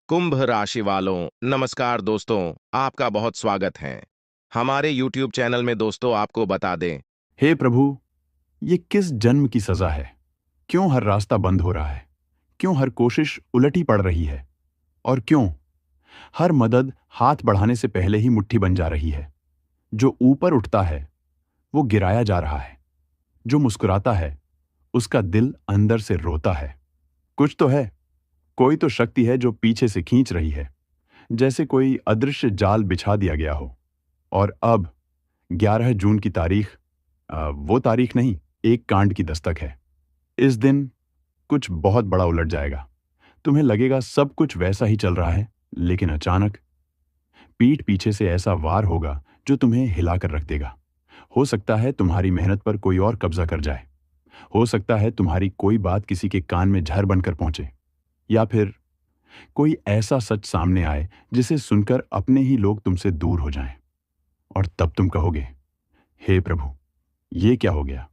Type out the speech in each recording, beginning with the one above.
कुंभ राशि वालों, नमस्कार दोस्तों। आपका बहुत स्वागत है हमारे YouTube चैनल में। दोस्तों, आपको बता दें। हे प्रभु, ये किस जन्म की सजा है? क्यों हर रास्ता बंद हो रहा है? क्यों हर कोशिश उलटी पड़ रही है? और क्यों हर मदद हाथ बढ़ाने से पहले ही मुट्ठी बन जा रही है? जो ऊपर उठता है वो गिराया जा रहा है। जो मुस्कुराता है उसका दिल अंदर से रोता है। कुछ तो है, कोई तो शक्ति है जो पीछे से खींच रही है, जैसे कोई अदृश्य जाल बिछा दिया गया हो। और अब 11 जून की तारीख, वो तारीख नहीं, एक कांड की दस्तक है। इस दिन कुछ बहुत बड़ा उलट जाएगा। तुम्हें लगेगा सब कुछ वैसा ही चल रहा है, लेकिन अचानक पीठ पीछे से ऐसा वार होगा जो तुम्हें हिलाकर रख देगा। हो सकता है तुम्हारी मेहनत पर कोई और कब्जा कर जाए। हो सकता है तुम्हारी कोई बात किसी के कान में झर बनकर पहुंचे, या फिर कोई ऐसा सच सामने आए जिसे सुनकर अपने ही लोग तुमसे दूर हो जाएं। और तब तुम कहोगे, हे प्रभु, ये क्या हो गया?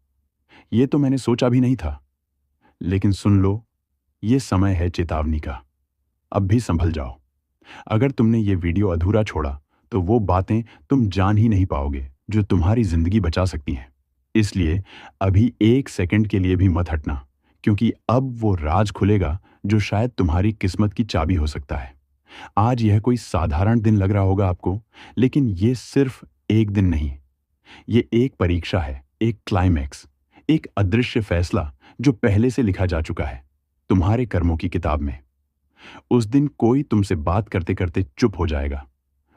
ये तो मैंने सोचा भी नहीं था। लेकिन सुन लो, ये समय है चेतावनी का। अब भी संभल जाओ। अगर तुमने ये वीडियो अधूरा छोड़ा तो वो बातें तुम जान ही नहीं पाओगे जो तुम्हारी जिंदगी बचा सकती हैं। इसलिए अभी एक सेकंड के लिए भी मत हटना, क्योंकि अब वो राज खुलेगा जो शायद तुम्हारी किस्मत की चाबी हो सकता है। आज यह कोई साधारण दिन लग रहा होगा आपको, लेकिन ये सिर्फ एक दिन नहीं, ये एक परीक्षा है, एक क्लाइमैक्स, एक अदृश्य फैसला जो पहले से लिखा जा चुका है तुम्हारे कर्मों की किताब में। उस दिन कोई तुमसे बात करते करते चुप हो जाएगा।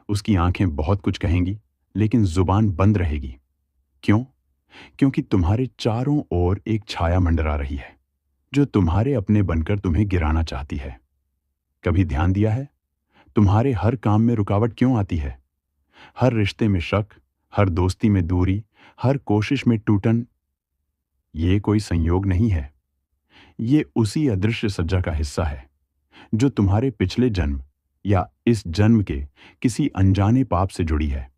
उसकी आंखें बहुत कुछ कहेंगी, लेकिन जुबान बंद रहेगी। क्यों? क्योंकि तुम्हारे चारों ओर एक छाया मंडरा रही है जो तुम्हारे अपने बनकर तुम्हें गिराना चाहती है। कभी ध्यान दिया है तुम्हारे हर काम में रुकावट क्यों आती है? हर रिश्ते में शक, हर दोस्ती में दूरी, हर कोशिश में टूटन। ये कोई संयोग नहीं है, ये उसी अदृश्य सज्जा का हिस्सा है जो तुम्हारे पिछले जन्म या इस जन्म के किसी अनजाने पाप से जुड़ी है।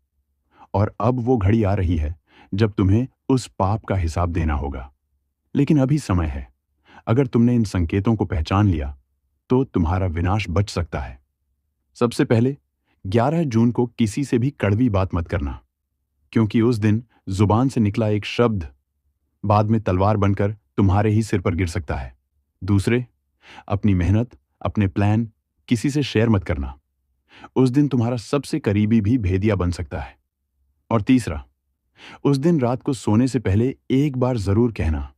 और अब वो घड़ी आ रही है जब तुम्हें उस पाप का हिसाब देना होगा। लेकिन अभी समय है। अगर तुमने इन संकेतों को पहचान लिया तो तुम्हारा विनाश बच सकता है। सबसे पहले, 11 जून को किसी से भी कड़वी बात मत करना, क्योंकि उस दिन जुबान से निकला एक शब्द बाद में तलवार बनकर तुम्हारे ही सिर पर गिर सकता है। दूसरे, अपनी मेहनत, अपने प्लान किसी से शेयर मत करना। उस दिन तुम्हारा सबसे करीबी भी भेदिया बन सकता है। और तीसरा, उस दिन रात को सोने से पहले एक बार जरूर कहना,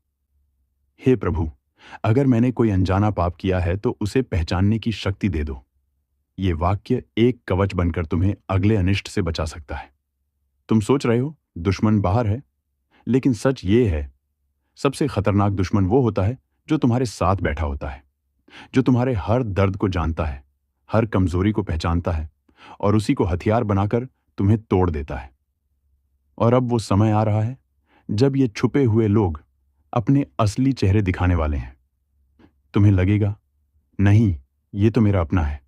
हे प्रभु, अगर मैंने कोई अनजाना पाप किया है तो उसे पहचानने की शक्ति दे दो। ये वाक्य एक कवच बनकर तुम्हें अगले अनिष्ट से बचा सकता है। तुम सोच रहे हो दुश्मन बाहर है, लेकिन सच ये है, सबसे खतरनाक दुश्मन वो होता है जो तुम्हारे साथ बैठा होता है, जो तुम्हारे हर दर्द को जानता है, हर कमजोरी को पहचानता है और उसी को हथियार बनाकर तुम्हें तोड़ देता है। और अब वो समय आ रहा है जब ये छुपे हुए लोग अपने असली चेहरे दिखाने वाले हैं। तुम्हें लगेगा, नहीं, ये तो मेरा अपना है,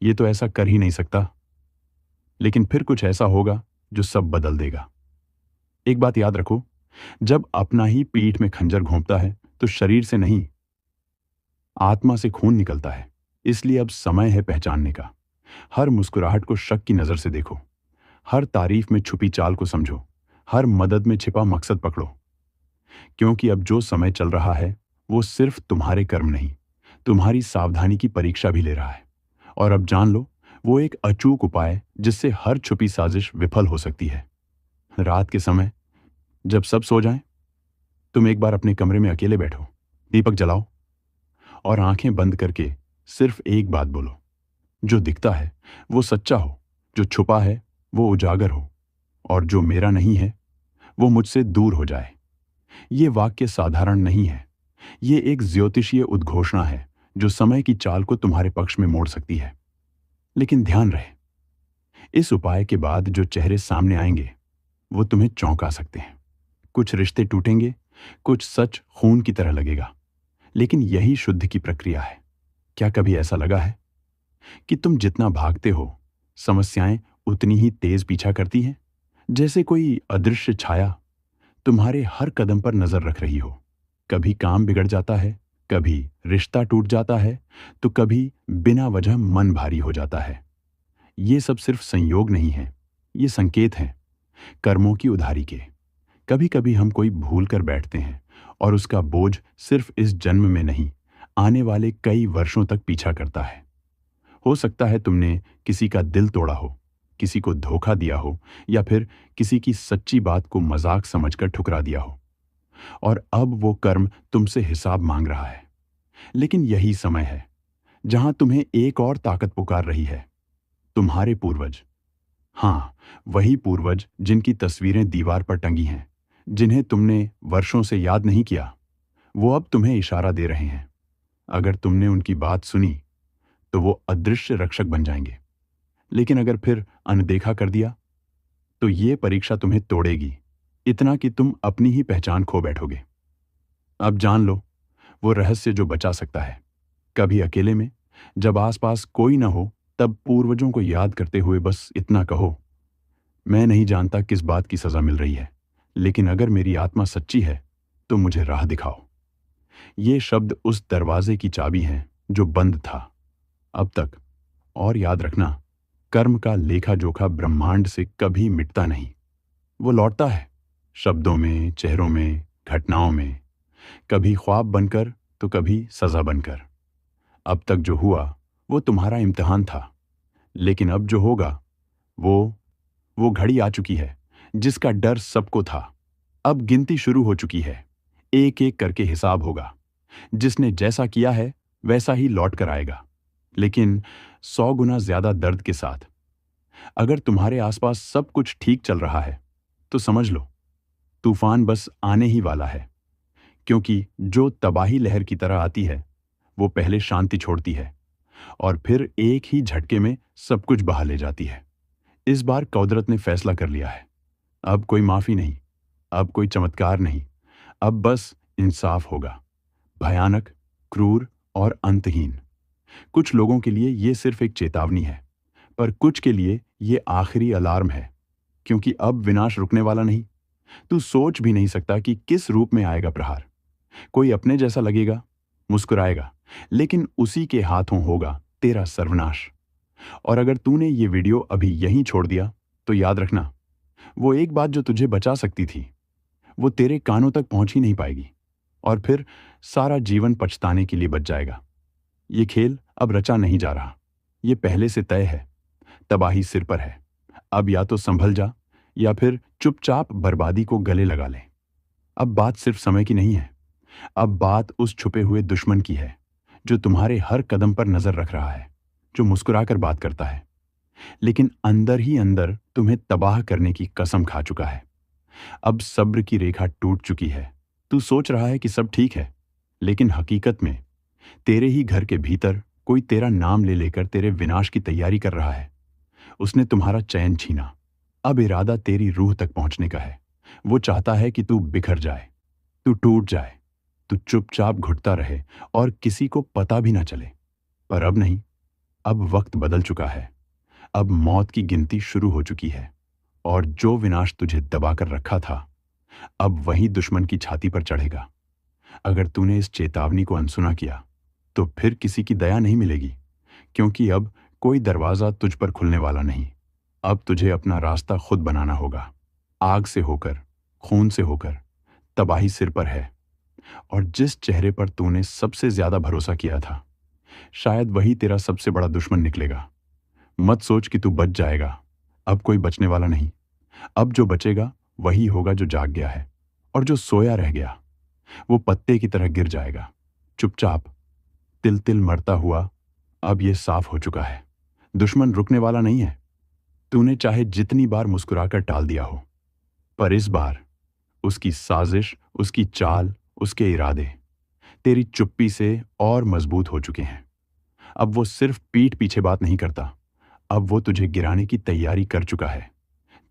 ये तो ऐसा कर ही नहीं सकता। लेकिन फिर कुछ ऐसा होगा जो सब बदल देगा। एक बात याद रखो, जब अपना ही पीठ में खंजर घोंपता है तो शरीर से नहीं, आत्मा से खून निकलता है। इसलिए अब समय है पहचानने का। हर मुस्कुराहट को शक की नजर से देखो, हर तारीफ में छुपी चाल को समझो, हर मदद में छिपा मकसद पकड़ो। क्योंकि अब जो समय चल रहा है वो सिर्फ तुम्हारे कर्म नहीं, तुम्हारी सावधानी की परीक्षा भी ले रहा है। और अब जान लो, वो एक अचूक उपाय जिससे हर छुपी साजिश विफल हो सकती है। रात के समय जब सब सो जाएं, तुम एक बार अपने कमरे में अकेले बैठो, दीपक जलाओ और आंखें बंद करके सिर्फ एक बात बोलो, जो दिखता है वो सच्चा हो, जो छुपा है वो उजागर हो, और जो मेरा नहीं है वो मुझसे दूर हो जाए। ये वाक्य साधारण नहीं है, ये एक ज्योतिषीय उद्घोषणा है जो समय की चाल को तुम्हारे पक्ष में मोड़ सकती है। लेकिन ध्यान रहे, इस उपाय के बाद जो चेहरे सामने आएंगे वो तुम्हें चौंका सकते हैं। कुछ रिश्ते टूटेंगे, कुछ सच खून की तरह लगेगा, लेकिन यही शुद्ध की प्रक्रिया है। क्या कभी ऐसा लगा है कि तुम जितना भागते हो, समस्याएं उतनी ही तेज पीछा करती हैं, जैसे कोई अदृश्य छाया तुम्हारे हर कदम पर नजर रख रही हो? कभी काम बिगड़ जाता है, कभी रिश्ता टूट जाता है तो कभी बिना वजह मन भारी हो जाता है। ये सब सिर्फ संयोग नहीं है, ये संकेत हैं कर्मों की उधारी के। कभी कभी हम कोई भूल कर बैठते हैं और उसका बोझ सिर्फ इस जन्म में नहीं, आने वाले कई वर्षों तक पीछा करता है। हो सकता है तुमने किसी का दिल तोड़ा हो, किसी को धोखा दिया हो, या फिर किसी की सच्ची बात को मजाक समझकर ठुकरा दिया हो, और अब वो कर्म तुमसे हिसाब मांग रहा है। लेकिन यही समय है जहां तुम्हें एक और ताकत पुकार रही है, तुम्हारे पूर्वज। हाँ, वही पूर्वज जिनकी तस्वीरें दीवार पर टंगी हैं, जिन्हें तुमने वर्षों से याद नहीं किया, वो अब तुम्हें इशारा दे रहे हैं। अगर तुमने उनकी बात सुनी तो वो अदृश्य रक्षक बन जाएंगे, लेकिन अगर फिर अनदेखा कर दिया तो ये परीक्षा तुम्हें तोड़ेगी, इतना कि तुम अपनी ही पहचान खो बैठोगे। अब जान लो वो रहस्य जो बचा सकता है। कभी अकेले में, जब आसपास कोई ना हो, तब पूर्वजों को याद करते हुए बस इतना कहो, मैं नहीं जानता किस बात की सजा मिल रही है, लेकिन अगर मेरी आत्मा सच्ची है तो मुझे राह दिखाओ। ये शब्द उस दरवाजे की चाबी हैं जो बंद था अब तक। और याद रखना, कर्म का लेखा जोखा ब्रह्मांड से कभी मिटता नहीं। वो लौटता है शब्दों में, चेहरों में, घटनाओं में, कभी ख्वाब बनकर तो कभी सजा बनकर। अब तक जो हुआ वो तुम्हारा इम्तिहान था, लेकिन अब जो होगा वो घड़ी आ चुकी है जिसका डर सबको था। अब गिनती शुरू हो चुकी है, एक एक करके हिसाब होगा। जिसने जैसा किया है वैसा ही लौट कर आएगा, लेकिन 100 गुना ज्यादा दर्द के साथ। अगर तुम्हारे आसपास सब कुछ ठीक चल रहा है तो समझ लो तूफान बस आने ही वाला है, क्योंकि जो तबाही लहर की तरह आती है वो पहले शांति छोड़ती है और फिर एक ही झटके में सब कुछ बहा ले जाती है। इस बार कुदरत ने फैसला कर लिया है। अब कोई माफी नहीं, अब कोई चमत्कार नहीं, अब बस इंसाफ होगा, भयानक, क्रूर और अंतहीन। कुछ लोगों के लिए ये सिर्फ एक चेतावनी है, पर कुछ के लिए ये आखिरी अलार्म है, क्योंकि अब विनाश रुकने वाला नहीं। तू सोच भी नहीं सकता कि किस रूप में आएगा प्रहार। कोई अपने जैसा लगेगा, मुस्कुराएगा, लेकिन उसी के हाथों होगा तेरा सर्वनाश। और अगर तूने ये वीडियो अभी यहीं छोड़ दिया तो याद रखना, वो एक बात जो तुझे बचा सकती थी वो तेरे कानों तक पहुंच ही नहीं पाएगी, और फिर सारा जीवन पछताने के लिए बच जाएगा। ये खेल अब रचा नहीं जा रहा, ये पहले से तय है। तबाही सिर पर है। अब या तो संभल जा या फिर चुपचाप बर्बादी को गले लगा ले। अब बात सिर्फ समय की नहीं है, अब बात उस छुपे हुए दुश्मन की है जो तुम्हारे हर कदम पर नजर रख रहा है, जो मुस्कुराकर बात करता है, लेकिन अंदर ही अंदर तुम्हें तबाह करने की कसम खा चुका है। अब सब्र की रेखा टूट चुकी है। तू सोच रहा है कि सब ठीक है, लेकिन हकीकत में तेरे ही घर के भीतर कोई तेरा नाम ले लेकर तेरे विनाश की तैयारी कर रहा है। उसने तुम्हारा चैन छीना। अब इरादा तेरी रूह तक पहुंचने का है। वो चाहता है कि तू बिखर जाए, तू टूट जाए, तू चुपचाप घुटता रहे और किसी को पता भी ना चले। पर अब नहीं, अब वक्त बदल चुका है। अब मौत की गिनती शुरू हो चुकी है, और जो विनाश तुझे दबाकर रखा था अब वही दुश्मन की छाती पर चढ़ेगा। अगर तूने इस चेतावनी को अनसुना किया तो फिर किसी की दया नहीं मिलेगी, क्योंकि अब कोई दरवाजा तुझ पर खुलने वाला नहीं। अब तुझे अपना रास्ता खुद बनाना होगा, आग से होकर, खून से होकर। तबाही सिर पर है, और जिस चेहरे पर तूने सबसे ज्यादा भरोसा किया था शायद वही तेरा सबसे बड़ा दुश्मन निकलेगा। मत सोच कि तू बच जाएगा, अब कोई बचने वाला नहीं। अब जो बचेगा वही होगा जो जाग गया है, और जो सोया रह गया वो पत्ते की तरह गिर जाएगा, चुपचाप, तिल तिल मरता हुआ। अब ये साफ हो चुका है, दुश्मन रुकने वाला नहीं है। तूने चाहे जितनी बार मुस्कुराकर टाल दिया हो, पर इस बार उसकी साजिश, उसकी चाल, उसके इरादे तेरी चुप्पी से और मजबूत हो चुके हैं। अब वो सिर्फ पीठ पीछे बात नहीं करता, अब वो तुझे गिराने की तैयारी कर चुका है।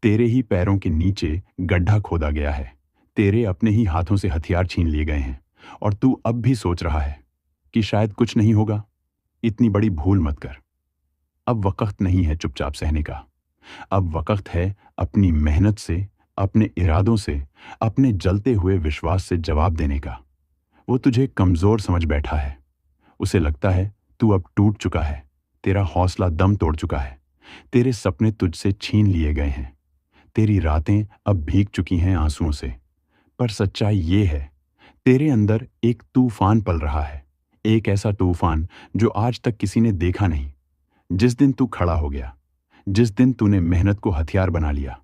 तेरे ही पैरों के नीचे गड्ढा खोदा गया है, तेरे अपने ही हाथों से हथियार छीन लिए गए हैं, और तू अब भी सोच रहा है कि शायद कुछ नहीं होगा। इतनी बड़ी भूल मत कर। अब वक्त नहीं है चुपचाप सहने का। अब वक्त है अपनी मेहनत से, अपने इरादों से, अपने जलते हुए विश्वास से जवाब देने का। वो तुझे कमजोर समझ बैठा है। उसे लगता है तू अब टूट चुका है, तेरा हौसला दम तोड़ चुका है, तेरे सपने तुझसे छीन लिए गए हैं, तेरी रातें अब भीग चुकी हैं आंसुओं से। पर सच्चाई ये है, तेरे अंदर एक तूफान पल रहा है, एक ऐसा तूफान जो आज तक किसी ने देखा नहीं। जिस दिन तू खड़ा हो गया, जिस दिन तूने मेहनत को हथियार बना लिया,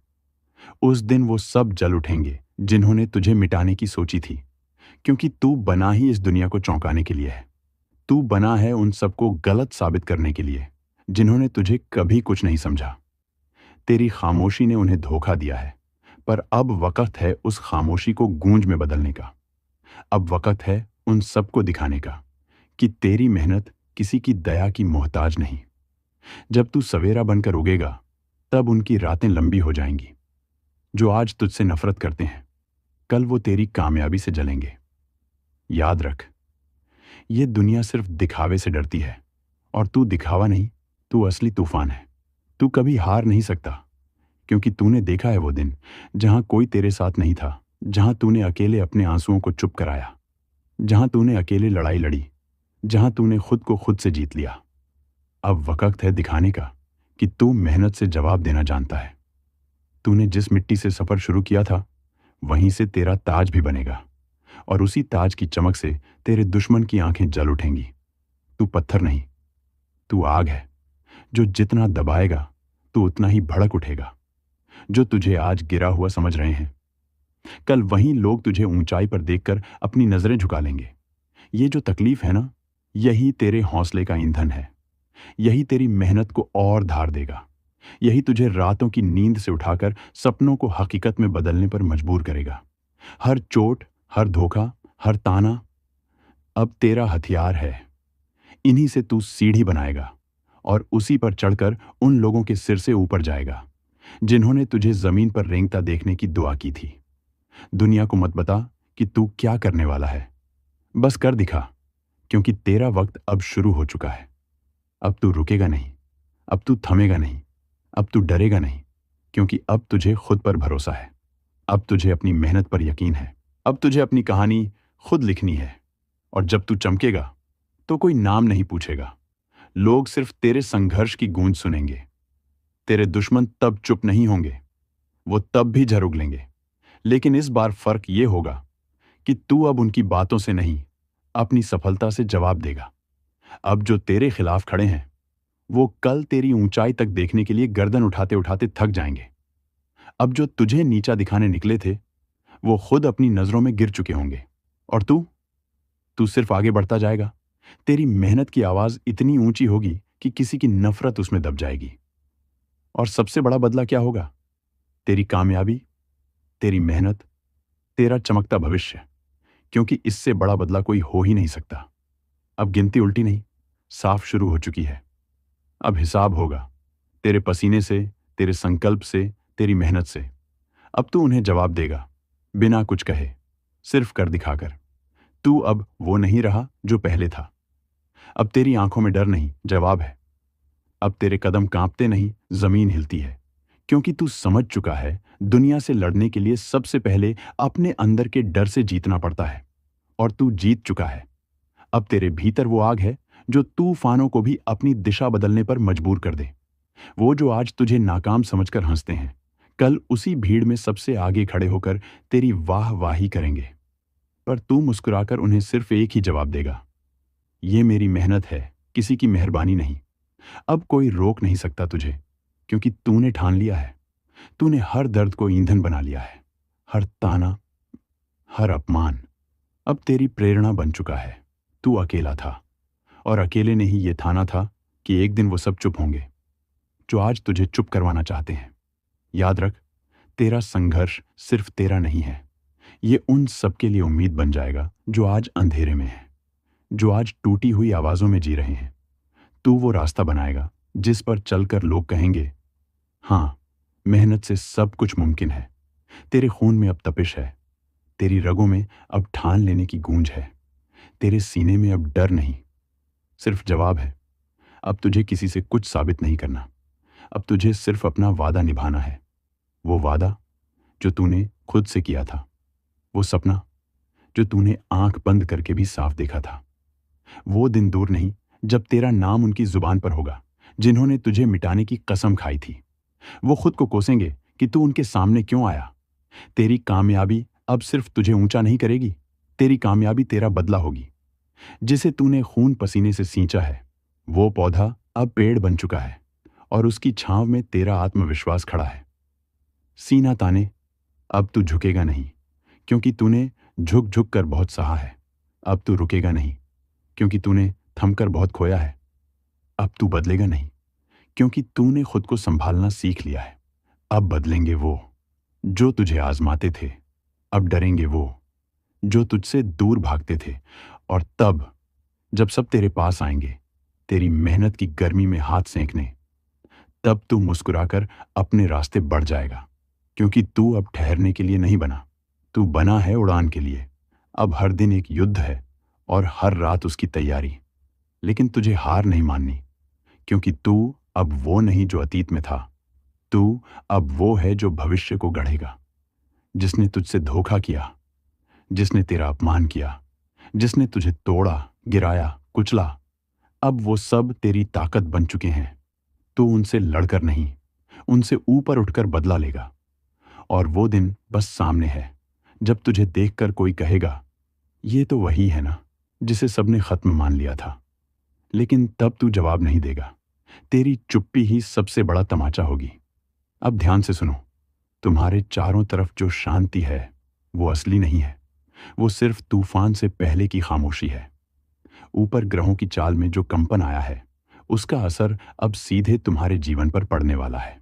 उस दिन वो सब जल उठेंगे जिन्होंने तुझे मिटाने की सोची थी। क्योंकि तू बना ही इस दुनिया को चौंकाने के लिए है। तू बना है उन सबको गलत साबित करने के लिए जिन्होंने तुझे कभी कुछ नहीं समझा। तेरी खामोशी ने उन्हें धोखा दिया है, पर अब वक्त है उस खामोशी को गूंज में बदलने का। अब वक्त है उन सबको दिखाने का कि तेरी मेहनत किसी की दया की मोहताज नहीं। जब तू सवेरा बनकर उगेगा, तब उनकी रातें लंबी हो जाएंगी। जो आज तुझसे नफरत करते हैं, कल वो तेरी कामयाबी से जलेंगे। याद रख, ये दुनिया सिर्फ दिखावे से डरती है, और तू दिखावा नहीं, तू असली तूफान है। तू कभी हार नहीं सकता, क्योंकि तूने देखा है वो दिन जहां कोई तेरे साथ नहीं था, जहां तूने अकेले अपने आंसुओं को चुप कराया, जहां तूने अकेले लड़ाई लड़ी, जहां तूने खुद को खुद से जीत लिया। अब वक्त है दिखाने का कि तू मेहनत से जवाब देना जानता है। तूने जिस मिट्टी से सफर शुरू किया था, वहीं से तेरा ताज भी बनेगा, और उसी ताज की चमक से तेरे दुश्मन की आंखें जल उठेंगी। तू पत्थर नहीं, तू आग है, जो जितना दबाएगा तू उतना ही भड़क उठेगा। जो तुझे आज गिरा हुआ समझ रहे हैं, कल वहीं लोग तुझे ऊंचाई पर देखकर अपनी नजरें झुका लेंगे। ये जो तकलीफ है ना, यही तेरे हौसले का ईंधन है। यही तेरी मेहनत को और धार देगा। यही तुझे रातों की नींद से उठाकर सपनों को हकीकत में बदलने पर मजबूर करेगा। हर चोट, हर धोखा, हर ताना अब तेरा हथियार है। इन्हीं से तू सीढ़ी बनाएगा, और उसी पर चढ़कर उन लोगों के सिर से ऊपर जाएगा जिन्होंने तुझे जमीन पर रेंगता देखने की दुआ की थी। दुनिया को मत बता कि तू क्या करने वाला है, बस कर दिखा, क्योंकि तेरा वक्त अब शुरू हो चुका है। अब तू रुकेगा नहीं, अब तू थमेगा नहीं, अब तू डरेगा नहीं, क्योंकि अब तुझे खुद पर भरोसा है। अब तुझे अपनी मेहनत पर यकीन है। अब तुझे अपनी कहानी खुद लिखनी है, और जब तू चमकेगा तो कोई नाम नहीं पूछेगा। लोग सिर्फ तेरे संघर्ष की गूंज सुनेंगे। तेरे दुश्मन तब चुप नहीं होंगे, वो तब भी झर उगलेंगे। लेकिन इस बार फर्क ये होगा कि तू अब उनकी बातों से नहीं, अपनी सफलता से जवाब देगा। अब जो तेरे खिलाफ खड़े हैं, वो कल तेरी ऊंचाई तक देखने के लिए गर्दन उठाते उठाते थक जाएंगे। अब जो तुझे नीचा दिखाने निकले थे, वो खुद अपनी नजरों में गिर चुके होंगे, और तू सिर्फ आगे बढ़ता जाएगा। तेरी मेहनत की आवाज इतनी ऊंची होगी कि किसी की नफरत उसमें दब जाएगी। और सबसे बड़ा बदला क्या होगा? तेरी कामयाबी, तेरी मेहनत, तेरा चमकता भविष्य। क्योंकि इससे बड़ा बदला कोई हो ही नहीं सकता। अब गिनती उल्टी नहीं, साफ शुरू हो चुकी है। अब हिसाब होगा तेरे पसीने से, तेरे संकल्प से, तेरी मेहनत से। अब तू उन्हें जवाब देगा, बिना कुछ कहे, सिर्फ कर दिखाकर। तू अब वो नहीं रहा जो पहले था। अब तेरी आंखों में डर नहीं, जवाब है। अब तेरे कदम कांपते नहीं, जमीन हिलती है। क्योंकि तू समझ चुका है, दुनिया से लड़ने के लिए सबसे पहले अपने अंदर के डर से जीतना पड़ता है, और तू जीत चुका है। अब तेरे भीतर वो आग है जो तूफानों को भी अपनी दिशा बदलने पर मजबूर कर दे। वो जो आज तुझे नाकाम समझकर हंसते हैं, कल उसी भीड़ में सबसे आगे खड़े होकर तेरी वाह वाही करेंगे। पर तू मुस्कुराकर उन्हें सिर्फ एक ही जवाब देगा, ये मेरी मेहनत है, किसी की मेहरबानी नहीं। अब कोई रोक नहीं सकता तुझे, क्योंकि तूने ठान लिया है। तूने हर दर्द को ईंधन बना लिया है। हर ताना, हर अपमान अब तेरी प्रेरणा बन चुका है। तू अकेला था, और अकेले ने ही ये ठाना था कि एक दिन वो सब चुप होंगे जो आज तुझे चुप करवाना चाहते हैं। याद रख, तेरा संघर्ष सिर्फ तेरा नहीं है, ये उन सबके लिए उम्मीद बन जाएगा जो आज अंधेरे में है, जो आज टूटी हुई आवाजों में जी रहे हैं। तू वो रास्ता बनाएगा जिस पर चलकर लोग कहेंगे, हाँ, मेहनत से सब कुछ मुमकिन है। तेरे खून में अब तपिश है, तेरी रगों में अब ठान लेने की गूंज है, तेरे सीने में अब डर नहीं, सिर्फ जवाब है। अब तुझे किसी से कुछ साबित नहीं करना। अब तुझे सिर्फ अपना वादा निभाना है। वो वादा जो तूने खुद से किया था, वो सपना जो तूने आंख बंद करके भी साफ देखा था। वो दिन दूर नहीं जब तेरा नाम उनकी जुबान पर होगा जिन्होंने तुझे मिटाने की कसम खाई थी। वो खुद को कोसेंगे कि तू उनके सामने क्यों आया। तेरी कामयाबी अब सिर्फ तुझे ऊंचा नहीं करेगी, तेरी कामयाबी तेरा बदला होगी। जिसे तूने खून पसीने से सींचा है, वो पौधा अब पेड़ बन चुका है और उसकी छांव में तेरा आत्मविश्वास खड़ा है। सीना ताने, अब तू झुकेगा नहीं, क्योंकि तूने झुक झुक कर बहुत सहा है। अब तू रुकेगा नहीं, क्योंकि तूने थमकर बहुत खोया है। अब तू बदलेगा नहीं, क्योंकि तूने खुद को संभालना सीख लिया है। अब बदलेंगे वो जो तुझे आजमाते थे, अब डरेंगे वो जो तुझसे दूर भागते थे। और तब जब सब तेरे पास आएंगे, तेरी मेहनत की गर्मी में हाथ सेंकने, तब तू मुस्कुराकर अपने रास्ते बढ़ जाएगा, क्योंकि तू अब ठहरने के लिए नहीं बना, तू बना है उड़ान के लिए। अब हर दिन एक युद्ध है और हर रात उसकी तैयारी। लेकिन तुझे हार नहीं माननी, क्योंकि तू अब वो नहीं जो अतीत में था। तू अब वो है जो भविष्य को गढ़ेगा। जिसने तुझसे धोखा किया, जिसने तेरा अपमान किया, जिसने तुझे तोड़ा, गिराया, कुचला, अब वो सब तेरी ताकत बन चुके हैं। तू उनसे लड़कर नहीं, उनसे ऊपर उठकर बदला लेगा। और वो दिन बस सामने है जब तुझे देखकर कोई कहेगा, ये तो वही है ना जिसे सबने खत्म मान लिया था। लेकिन तब तू जवाब नहीं देगा। तेरी चुप्पी ही सबसे बड़ा तमाचा होगी। अब ध्यान से सुनो, तुम्हारे चारों तरफ जो शांति है वो असली नहीं है, वो सिर्फ तूफान से पहले की खामोशी है। ऊपर ग्रहों की चाल में जो कंपन आया है, उसका असर अब सीधे तुम्हारे जीवन पर पड़ने वाला है।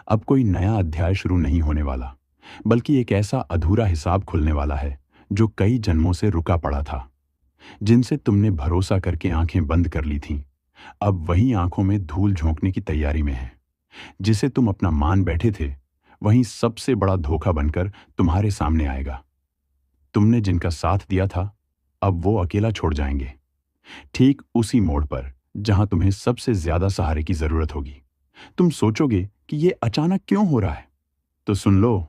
अब कोई नया अध्याय शुरू नहीं होने वाला, बल्कि एक ऐसा अधूरा हिसाब खुलने वाला है जो कई जन्मों से रुका पड़ा था। जिनसे तुमने भरोसा करके आंखें बंद कर ली थीं, अब वही आंखों में धूल झोंकने की तैयारी में है। जिसे तुम अपना मान बैठे थे, वहीं सबसे बड़ा धोखा बनकर तुम्हारे सामने आएगा। तुमने जिनका साथ दिया था, अब वो अकेला छोड़ जाएंगे, ठीक उसी मोड़ पर जहां तुम्हें सबसे ज्यादा सहारे की जरूरत होगी। तुम सोचोगे कि ये अचानक क्यों हो रहा है, तो सुन लो,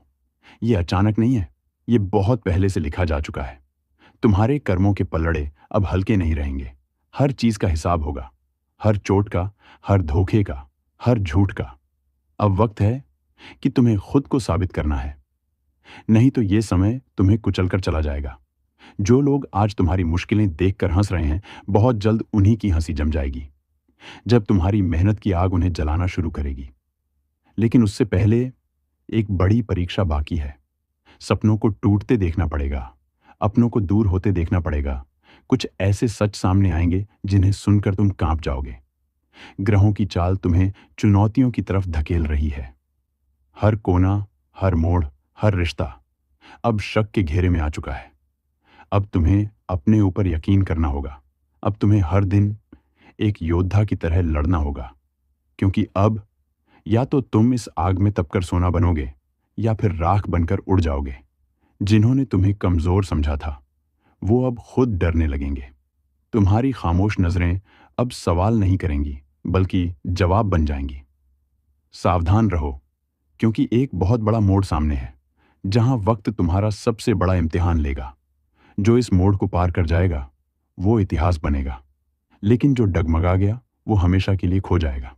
ये अचानक नहीं है, ये बहुत पहले से लिखा जा चुका है। तुम्हारे कर्मों के पलड़े अब हल्के नहीं रहेंगे। हर चीज का हिसाब होगा, हर चोट का, हर धोखे का, हर झूठ का। अब वक्त है कि तुम्हें खुद को साबित करना है, नहीं तो ये समय तुम्हें कुचलकर चला जाएगा। जो लोग आज तुम्हारी मुश्किलें देखकर हंस रहे हैं, बहुत जल्द उन्हीं की हंसी जम जाएगी, जब तुम्हारी मेहनत की आग उन्हें जलाना शुरू करेगी। लेकिन उससे पहले एक बड़ी परीक्षा बाकी है। सपनों को टूटते देखना पड़ेगा, अपनों को दूर होते देखना पड़ेगा। कुछ ऐसे सच सामने आएंगे जिन्हें सुनकर तुम कांप जाओगे। ग्रहों की चाल तुम्हें चुनौतियों की तरफ धकेल रही है। हर कोना, हर मोड़, हर रिश्ता अब शक के घेरे में आ चुका है। अब तुम्हें अपने ऊपर यकीन करना होगा। अब तुम्हें हर दिन एक योद्धा की तरह लड़ना होगा, क्योंकि अब या तो तुम इस आग में तपकर सोना बनोगे, या फिर राख बनकर उड़ जाओगे। जिन्होंने तुम्हें कमजोर समझा था, वो अब खुद डरने लगेंगे। तुम्हारी खामोश नजरें अब सवाल नहीं करेंगी, बल्कि जवाब बन जाएंगी। सावधान रहो, क्योंकि एक बहुत बड़ा मोड़ सामने है, जहां वक्त तुम्हारा सबसे बड़ा इम्तिहान लेगा। जो इस मोड़ को पार कर जाएगा, वो इतिहास बनेगा। लेकिन जो डगमगा गया, वो हमेशा के लिए खो जाएगा।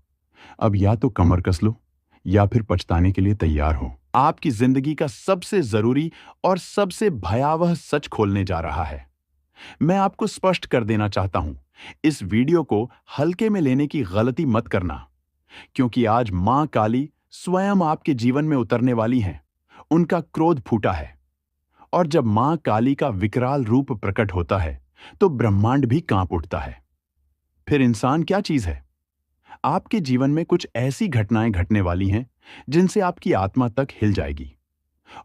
अब या तो कमर कस लो, या फिर पछताने के लिए तैयार हो। आपकी जिंदगी का सबसे जरूरी और सबसे भयावह सच खोलने जा रहा है। मैं आपको स्पष्ट कर देना चाहता हूं, इस वीडियो को हल्के में लेने की गलती मत करना, क्योंकि आज मां काली स्वयं आपके जीवन में उतरने वाली हैं। उनका क्रोध फूटा है, और जब मां काली का विकराल रूप प्रकट होता है, तो ब्रह्मांड भी कांप उठता है। फिर इंसान क्या चीज है? आपके जीवन में कुछ ऐसी घटनाएं घटने वाली हैं जिनसे आपकी आत्मा तक हिल जाएगी।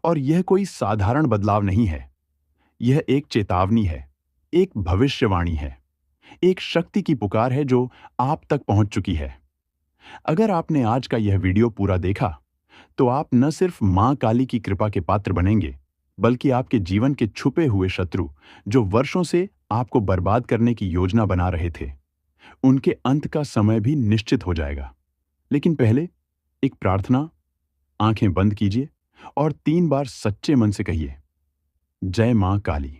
और यह कोई साधारण बदलाव नहीं है, यह एक चेतावनी है, एक भविष्यवाणी है, एक शक्ति की पुकार है जो आप तक पहुंच चुकी है। अगर आपने आज का यह वीडियो पूरा देखा, तो आप न सिर्फ मां काली की कृपा के पात्र बनेंगे, बल्कि आपके जीवन के छुपे हुए शत्रु, जो वर्षों से आपको बर्बाद करने की योजना बना रहे थे, उनके अंत का समय भी निश्चित हो जाएगा। लेकिन पहले एक प्रार्थना। आंखें बंद कीजिए और 3 बार सच्चे मन से कहिए, जय मां काली।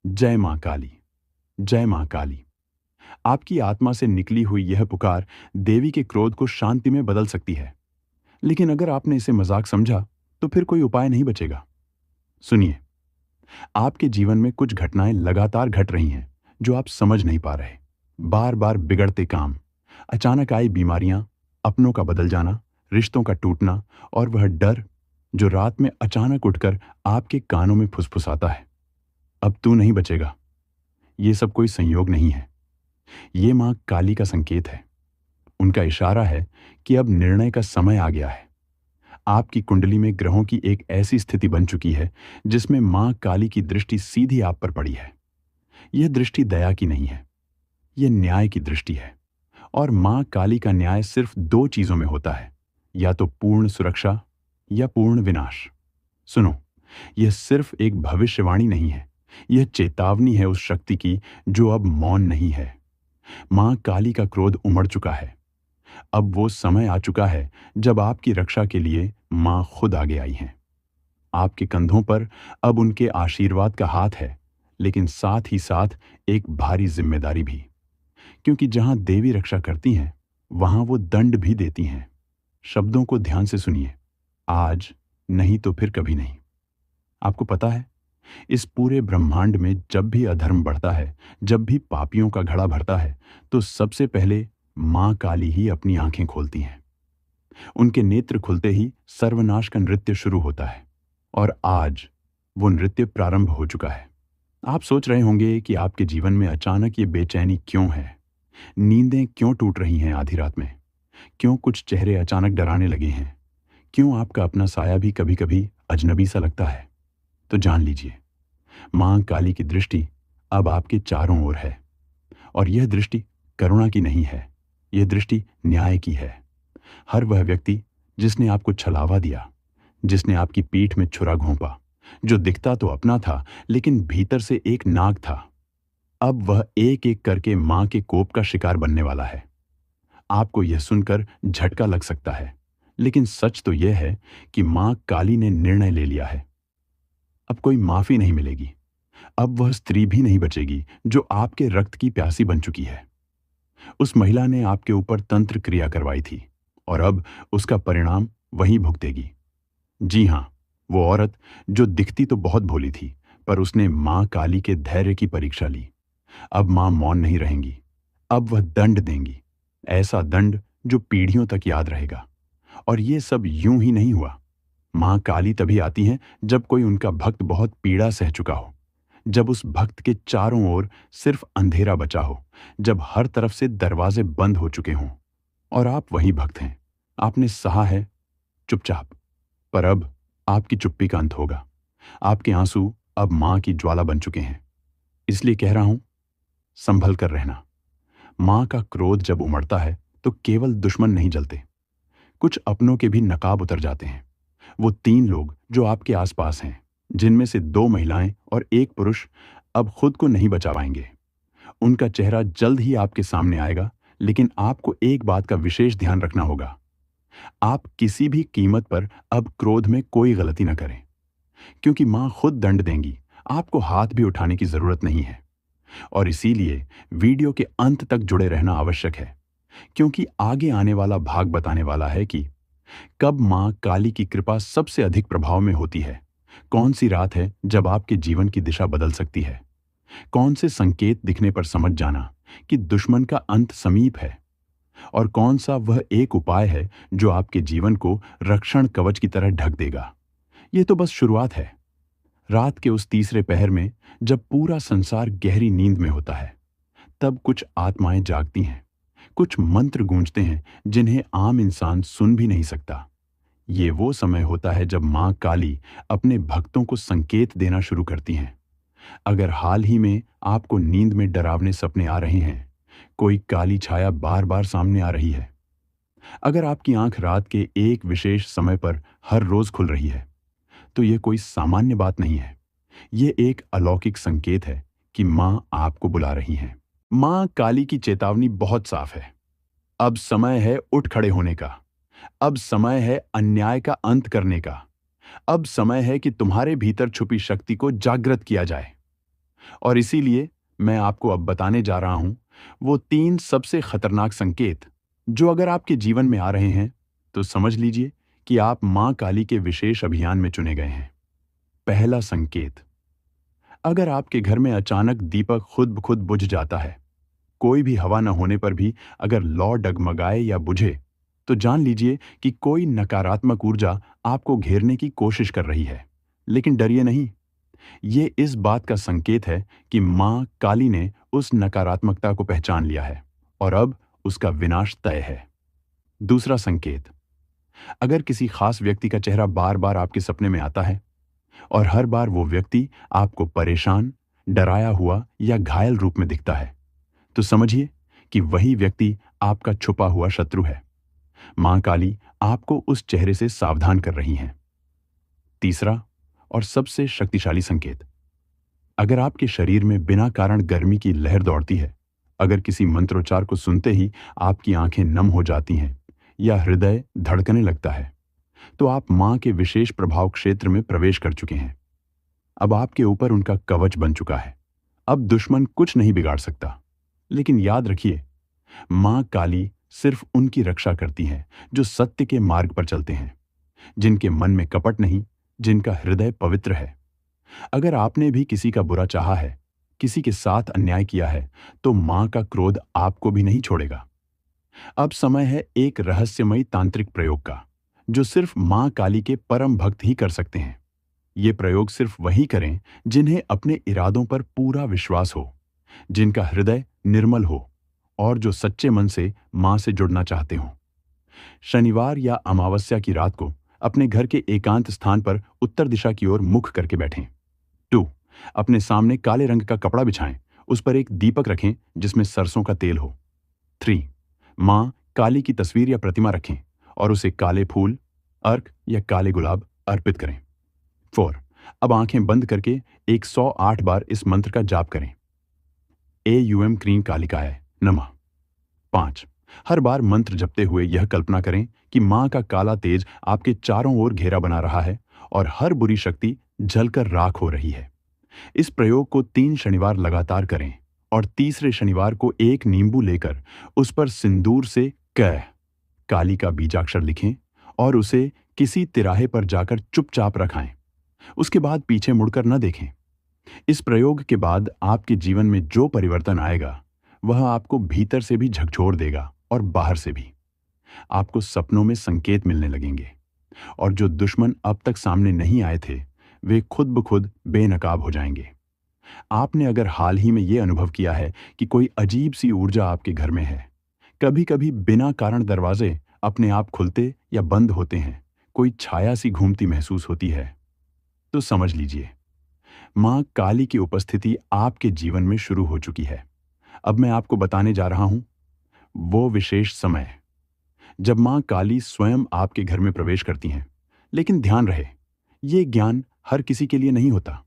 जय मां काली, जय मां काली। आपकी आत्मा से निकली हुई यह पुकार देवी के क्रोध को शांति में बदल सकती है। लेकिन अगर आपने इसे मजाक समझा तो फिर कोई उपाय नहीं बचेगा। सुनिए, आपके जीवन में कुछ घटनाएं लगातार घट रही हैं जो आप समझ नहीं पा रहे। बार बार बिगड़ते काम, अचानक आई बीमारियां, अपनों का बदल जाना, रिश्तों का टूटना और वह डर जो रात में अचानक उठकर आपके कानों में फुसफुसाता है, अब तू नहीं बचेगा। ये सब कोई संयोग नहीं है। ये मां काली का संकेत है। उनका इशारा है कि अब निर्णय का समय आ गया है। आपकी कुंडली में ग्रहों की एक ऐसी स्थिति बन चुकी है जिसमें मां काली की दृष्टि सीधी आप पर पड़ी है। यह दृष्टि दया की नहीं है, यह न्याय की दृष्टि है। और मां काली का न्याय सिर्फ दो चीजों में होता है, या तो पूर्ण सुरक्षा या पूर्ण विनाश। सुनो, यह सिर्फ एक भविष्यवाणी नहीं है, यह चेतावनी है उस शक्ति की जो अब मौन नहीं है। मां काली का क्रोध उमड़ चुका है। अब वो समय आ चुका है जब आपकी रक्षा के लिए मां खुद आगे आई हैं। आपके कंधों पर अब उनके आशीर्वाद का हाथ है, लेकिन साथ ही साथ एक भारी जिम्मेदारी भी। क्योंकि जहां देवी रक्षा करती हैं, वहां वो दंड भी देती हैं। शब्दों को ध्यान से सुनिए, आज नहीं तो फिर कभी नहीं। आपको पता है, इस पूरे ब्रह्मांड में जब भी अधर्म बढ़ता है, जब भी पापियों का घड़ा भरता है, तो सबसे पहले मां काली ही अपनी आंखें खोलती हैं। उनके नेत्र खुलते ही सर्वनाश का नृत्य शुरू होता है। और आज वो नृत्य प्रारंभ हो चुका है। आप सोच रहे होंगे कि आपके जीवन में अचानक ये बेचैनी क्यों है, नींदें क्यों टूट रही हैं आधी रात में, क्यों कुछ चेहरे अचानक डराने लगे हैं, क्यों आपका अपना साया भी कभी कभी अजनबी सा लगता है। तो जान लीजिए, मां काली की दृष्टि अब आपके चारों ओर है। और यह दृष्टि करुणा की नहीं है, यह दृष्टि न्याय की है। हर वह व्यक्ति जिसने आपको छलावा दिया, जिसने आपकी पीठ में छुरा घोंपा, जो दिखता तो अपना था लेकिन भीतर से एक नाग था, अब वह एक एक करके मां के कोप का शिकार बनने वाला है। आपको यह सुनकर झटका लग सकता है, लेकिन सच तो यह है कि मां काली ने निर्णय ले लिया है। अब कोई माफी नहीं मिलेगी। अब वह स्त्री भी नहीं बचेगी जो आपके रक्त की प्यासी बन चुकी है। उस महिला ने आपके ऊपर तंत्र क्रिया करवाई थी और अब उसका परिणाम वही भुगतेगी। जी हां, वो औरत जो दिखती तो बहुत भोली थी, पर उसने मां काली के धैर्य की परीक्षा ली। अब मां मौन नहीं रहेंगी। अब वह दंड देंगी, ऐसा दंड जो पीढ़ियों तक याद रहेगा। और ये सब यूं ही नहीं हुआ। मां काली तभी आती हैं जब कोई उनका भक्त बहुत पीड़ा सह चुका हो, जब उस भक्त के चारों ओर सिर्फ अंधेरा बचा हो, जब हर तरफ से दरवाजे बंद हो चुके हों। और आप वही भक्त हैं। आपने सहा है चुपचाप, पर अब आपकी चुप्पी का अंत होगा। आपके आंसू अब मां की ज्वाला बन चुके हैं। इसलिए कह रहा हूं, संभल कर रहना। मां का क्रोध जब उमड़ता है तो केवल दुश्मन नहीं जलते, कुछ अपनों के भी नकाब उतर जाते हैं। वो 3 लोग जो आपके आसपास हैं, जिनमें से 2 महिलाएं और 1 पुरुष, अब खुद को नहीं बचा पाएंगे। उनका चेहरा जल्द ही आपके सामने आएगा, लेकिन आपको एक बात का विशेष ध्यान रखना होगा। आप किसी भी कीमत पर अब क्रोध में कोई गलती न करें, क्योंकि मां खुद दंड देंगी। आपको हाथ भी उठाने की जरूरत नहीं है। और इसीलिए वीडियो के अंत तक जुड़े रहना आवश्यक है, क्योंकि आगे आने वाला भाग बताने वाला है कि कब मां काली की कृपा सबसे अधिक प्रभाव में होती है, कौन सी रात है जब आपके जीवन की दिशा बदल सकती है, कौन से संकेत दिखने पर समझ जाना कि दुश्मन का अंत समीप है, और कौन सा वह एक उपाय है जो आपके जीवन को रक्षण कवच की तरह ढक देगा। यह तो बस शुरुआत है। रात के उस तीसरे पहर में, जब पूरा संसार गहरी नींद में होता है, तब कुछ आत्माएं जागती हैं, कुछ मंत्र गूंजते हैं जिन्हें आम इंसान सुन भी नहीं सकता। ये वो समय होता है जब मां काली अपने भक्तों को संकेत देना शुरू करती हैं। अगर हाल ही में आपको नींद में डरावने सपने आ रहे हैं, कोई काली छाया बार बार सामने आ रही है, अगर आपकी आंख रात के एक विशेष समय पर हर रोज खुल रही है, तो यह कोई सामान्य बात नहीं है। यह एक अलौकिक संकेत है कि मां आपको बुला रही हैं। मां काली की चेतावनी बहुत साफ है। अब समय है उठ खड़े होने का। अब समय है अन्याय का अंत करने का। अब समय है कि तुम्हारे भीतर छुपी शक्ति को जागृत किया जाए। और इसीलिए मैं आपको अब बताने जा रहा हूं वो 3 सबसे खतरनाक संकेत जो अगर आपके जीवन में आ रहे हैं तो समझ लीजिए कि आप मां काली के विशेष अभियान में चुने गए हैं। पहला संकेत, अगर आपके घर में अचानक दीपक खुद ब खुद बुझ जाता है, कोई भी हवा न होने पर भी अगर लौ डगमगाए या बुझे, तो जान लीजिए कि कोई नकारात्मक ऊर्जा आपको घेरने की कोशिश कर रही है। लेकिन डरिए नहीं, ये इस बात का संकेत है कि मां काली ने उस नकारात्मकता को पहचान लिया है और अब उसका विनाश तय है। दूसरा संकेत, अगर किसी खास व्यक्ति का चेहरा बार बार आपके सपने में आता है और हर बार वो व्यक्ति आपको परेशान, डराया हुआ या घायल रूप में दिखता है, तो समझिए कि वही व्यक्ति आपका छुपा हुआ शत्रु है। मां काली आपको उस चेहरे से सावधान कर रही हैं। तीसरा और सबसे शक्तिशाली संकेत, अगर आपके शरीर में बिना कारण गर्मी की लहर दौड़ती है, अगर किसी मंत्रोच्चार को सुनते ही आपकी आंखें नम हो जाती हैं या हृदय धड़कने लगता है, तो आप मां के विशेष प्रभाव क्षेत्र में प्रवेश कर चुके हैं। अब आपके ऊपर उनका कवच बन चुका है। अब दुश्मन कुछ नहीं बिगाड़ सकता। लेकिन याद रखिए, मां काली सिर्फ उनकी रक्षा करती हैं जो सत्य के मार्ग पर चलते हैं, जिनके मन में कपट नहीं, जिनका हृदय पवित्र है। अगर आपने भी किसी का बुरा चाहा है, किसी के साथ अन्याय किया है, तो मां का क्रोध आपको भी नहीं छोड़ेगा। अब समय है एक रहस्यमयी तांत्रिक प्रयोग का, जो सिर्फ मां काली के परम भक्त ही कर सकते हैं। ये प्रयोग सिर्फ वही करें जिन्हें अपने इरादों पर पूरा विश्वास हो, जिनका हृदय निर्मल हो और जो सच्चे मन से मां से जुड़ना चाहते हों। शनिवार या अमावस्या की रात को अपने घर के एकांत स्थान पर उत्तर दिशा की ओर मुख करके बैठें। 2. अपने सामने काले रंग का कपड़ा बिछाएं, उस पर एक दीपक रखें जिसमें सरसों का तेल हो। 3. मां काली की तस्वीर या प्रतिमा रखें और उसे काले फूल, अर्क या काले गुलाब अर्पित करें। 4. अब आंखें बंद करके 108 बार इस मंत्र का जाप करें। एयूएम क्रीं कालिकाय नमः। 5. हर बार मंत्र जपते हुए यह कल्पना करें कि मां का काला तेज आपके चारों ओर घेरा बना रहा है और हर बुरी शक्ति जलकर राख हो रही है। इस प्रयोग को 3 शनिवार लगातार करें और तीसरे शनिवार को एक नींबू लेकर उस पर सिंदूर से क काली का बीजाक्षर लिखें और उसे किसी तिराहे पर जाकर चुपचाप रखाएं। उसके बाद पीछे मुड़कर न देखें। इस प्रयोग के बाद आपके जीवन में जो परिवर्तन आएगा, वह आपको भीतर से भी झकझोर देगा और बाहर से भी। आपको सपनों में संकेत मिलने लगेंगे और जो दुश्मन अब तक सामने नहीं आए थे, वे खुद ब खुद बेनकाब हो जाएंगे। आपने अगर हाल ही में यह अनुभव किया है कि कोई अजीब सी ऊर्जा आपके घर में है, कभी कभी बिना कारण दरवाजे अपने आप खुलते या बंद होते हैं, कोई छाया सी घूमती महसूस होती है, तो समझ लीजिए मां काली की उपस्थिति आपके जीवन में शुरू हो चुकी है। अब मैं आपको बताने जा रहा हूं वो विशेष समय जब मां काली स्वयं आपके घर में प्रवेश करती हैं। लेकिन ध्यान रहे, ये ज्ञान हर किसी के लिए नहीं होता।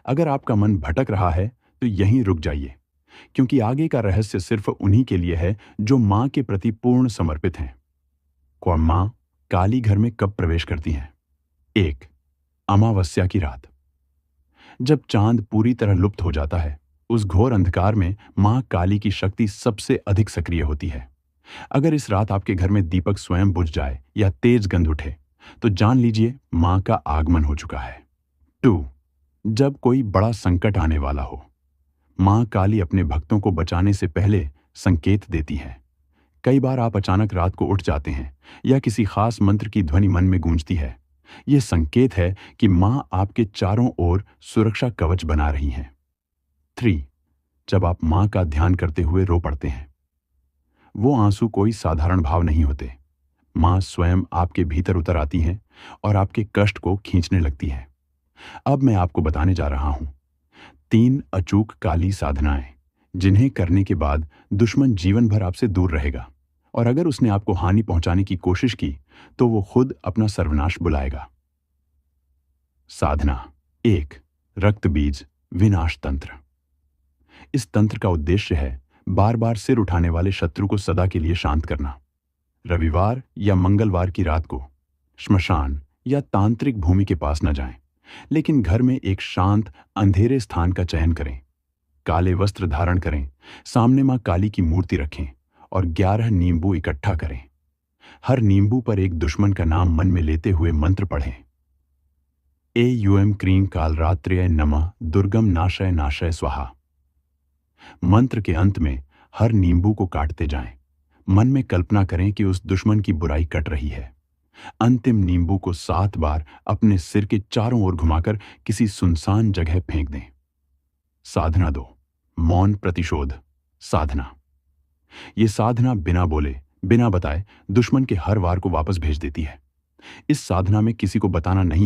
अगर आपका मन भटक रहा है तो यहीं रुक जाइए, क्योंकि आगे का रहस्य सिर्फ उन्हीं के लिए है जो मां के प्रति पूर्ण समर्पित हैं। कौन मां काली घर में कब प्रवेश करती हैं? 1. अमावस्या की रात। जब चांद पूरी तरह लुप्त हो जाता है, उस घोर अंधकार में मां काली की शक्ति सबसे अधिक सक्रिय होती है। अगर इस रात आपके घर में दीपक स्वयं बुझ जाए या तेज गंध उठे, तो जान लीजिए मां का आगमन हो चुका है। 2. जब कोई बड़ा संकट आने वाला हो, मां काली अपने भक्तों को बचाने से पहले संकेत देती है। कई बार आप अचानक रात को उठ जाते हैं या किसी खास मंत्र की ध्वनि मन में गूंजती है। यह संकेत है कि मां आपके चारों ओर सुरक्षा कवच बना रही हैं। 3. जब आप मां का ध्यान करते हुए रो पड़ते हैं, वो आंसू कोई साधारण भाव नहीं होते। मां स्वयं आपके भीतर उतर आती हैं और आपके कष्ट को खींचने लगती है। अब मैं आपको बताने जा रहा हूं 3 अचूक काली साधनाएं, जिन्हें करने के बाद दुश्मन जीवन भर आपसे दूर रहेगा और अगर उसने आपको हानि पहुंचाने की कोशिश की तो वो खुद अपना सर्वनाश बुलाएगा। साधना 1. रक्त बीज विनाश तंत्र। इस तंत्र का उद्देश्य है बार बार सिर उठाने वाले शत्रु को सदा के लिए शांत करना। रविवार या मंगलवार की रात को श्मशान या तांत्रिक भूमि के पास न जाएं, लेकिन घर में एक शांत अंधेरे स्थान का चयन करें काले वस्त्र धारण करें, सामने मां काली की मूर्ति रखें और 11 नींबू इकट्ठा करें। हर नींबू पर एक दुश्मन का नाम मन में लेते हुए मंत्र पढ़ें। क्रीं कालरात्र्यै नमः दुर्गम नाशय नाशय स्वाहा। मंत्र के अंत में हर नींबू को काटते जाएं। मन में कल्पना करें कि उस दुश्मन की बुराई कट रही है। अंतिम नींबू को 7 बार अपने सिर के चारों ओर घुमाकर किसी सुनसान जगह फेंक दें। साधना 2, मौन प्रतिशोध साधना। ये साधना बिना बोले, बिना बताए दुश्मन के हर वार को वापस भेज देती है। इस साधना में किसी को बताना नहीं